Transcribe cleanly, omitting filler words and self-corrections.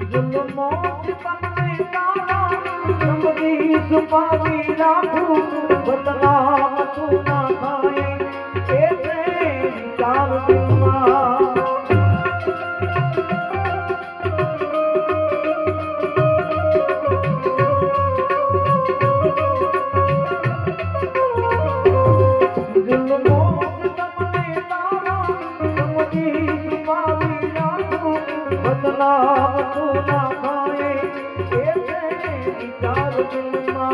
जुल्मों से बनने वाला जिंदगी छुपावी राखू बदनाम तू ना खाए ऐसे विचार दिलमा जुल्मों से बनने वाला जिंदगी छुपावी राखू बदनाम तू ना खाए ऐसे विचार दिलमा